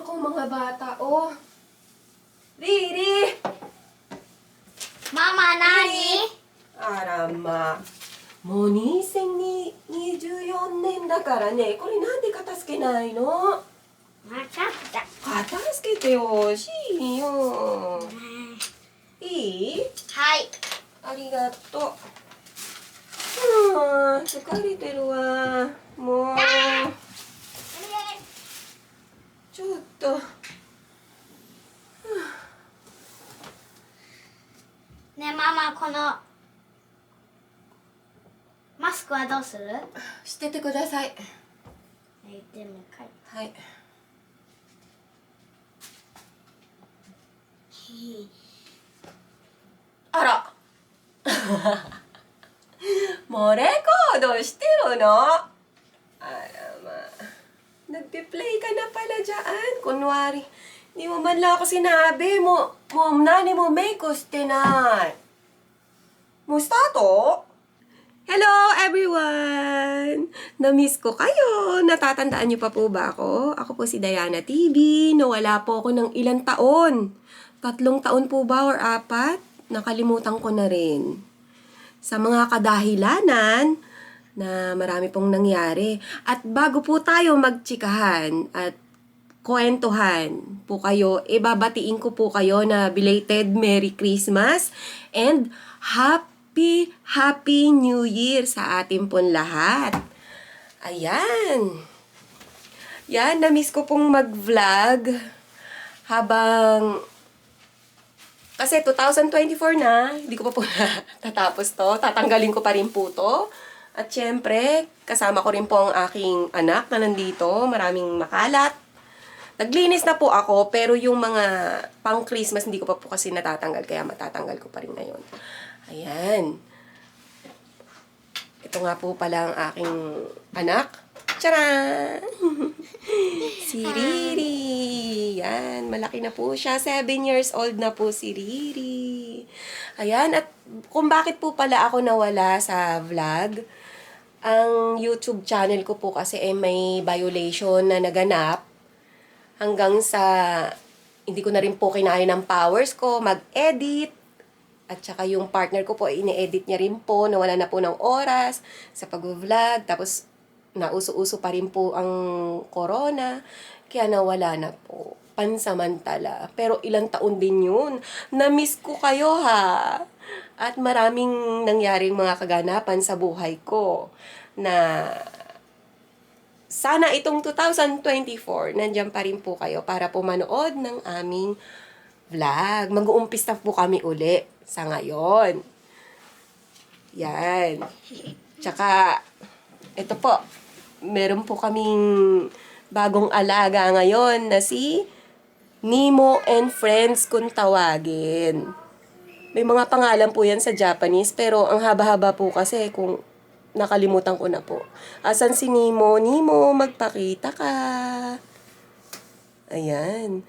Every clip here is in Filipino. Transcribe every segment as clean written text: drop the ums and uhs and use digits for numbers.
naku, mga bata, oh. Riri! Mama, nani? Arama. もう2024年だからね、これなんで片付けないの？わかった。片付けてほしいよ。いい？はい。ありがとう。疲れてるわ。もう。ちょっと。ねえ、ママ、このマスクはどうする？捨ててください。でもかい。はい。あら。もうレコードしてるの？あらまあ。Nagpi-play ka na pala dyan. Kunwari, di mo man lang ako sinabi mo nani mo make koしてない。もうスタート？ Hello everyone! Na-miss ko kayo. Natatandaan niyo pa po ba ako? Ako po si Diana TV. Nawala po ako ng ilang taon. 3 taon po ba or 4? Nakalimutan ko na rin. Sa mga kadahilanan na marami pong nangyari. At bago po tayo magtsikahan at kwentuhan po kayo, ibabatiin ko po kayo na belated Merry Christmas and Happy New Year sa ating pong lahat. Ayan. Yan, na-miss ko pong mag-vlog habang kasi 2024 na, hindi ko pa po tatapos to. Tatanggalin ko pa rin po to. At syempre, kasama ko rin po ang aking anak na nandito. Maraming makalat. Naglinis na po ako, pero yung mga pang-Christmas hindi ko pa po kasi natatanggal. Kaya matatanggal ko pa rin ngayon. Ayan. Ito nga po pala ang aking anak. Tcharan! Si Riri. Yan, malaki na po siya. 7 years old na po si Riri. Ayan, at kung bakit po pala ako nawala sa vlog, ang YouTube channel ko po kasi may violation na naganap hanggang sa hindi ko na rin po kinaya ng powers ko mag-edit. At saka yung partner ko po, ini-edit niya rin po, nawala na po ng oras sa pag-vlog. Tapos, nauso-uso pa rin po ang corona. Kaya nawala na po. Pansamantala. Pero ilang taon din yun. Na-miss ko kayo ha. At maraming nangyaring mga kaganapan sa buhay ko. Na sana itong 2024, nandiyan pa rin po kayo para po manood ng aming vlog. Mag-uumpisa po kami uli sa ngayon. Yan. Tsaka, ito po, meron po kaming bagong alaga ngayon na si Nemo and Friends kung tawagin. May mga pangalan po yan sa Japanese, pero ang haba-haba po kasi kung nakalimutan ko na po. Asan si Nemo? Nemo, magpakita ka. Ayan.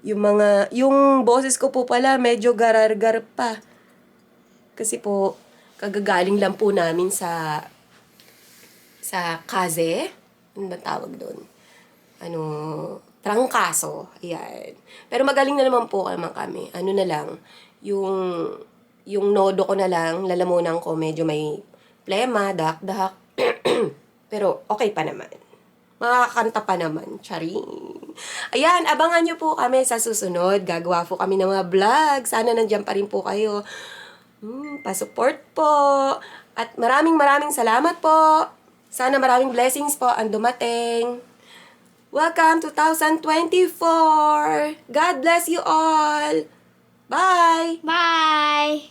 Yung boses ko po pala, medyo garar-gar pa. Kasi po, kagagaling lang po namin sa kaze. Ano ba tawag doon? Trangkaso. Ayan. Pero magaling na naman po naman kami. Ano na lang, yung nodo ko na lang, lalamunan ko, medyo may plema, dak-dak. Pero okay pa naman. Makakanta pa naman. Charing. Ayan, abangan nyo po kami sa susunod. Gagawa po kami ng mga vlog. Sana nandiyan pa rin po kayo. Pa-support po. At maraming salamat po. Sana maraming blessings po ang dumating. Welcome 2024. God bless you all. Bye. Bye.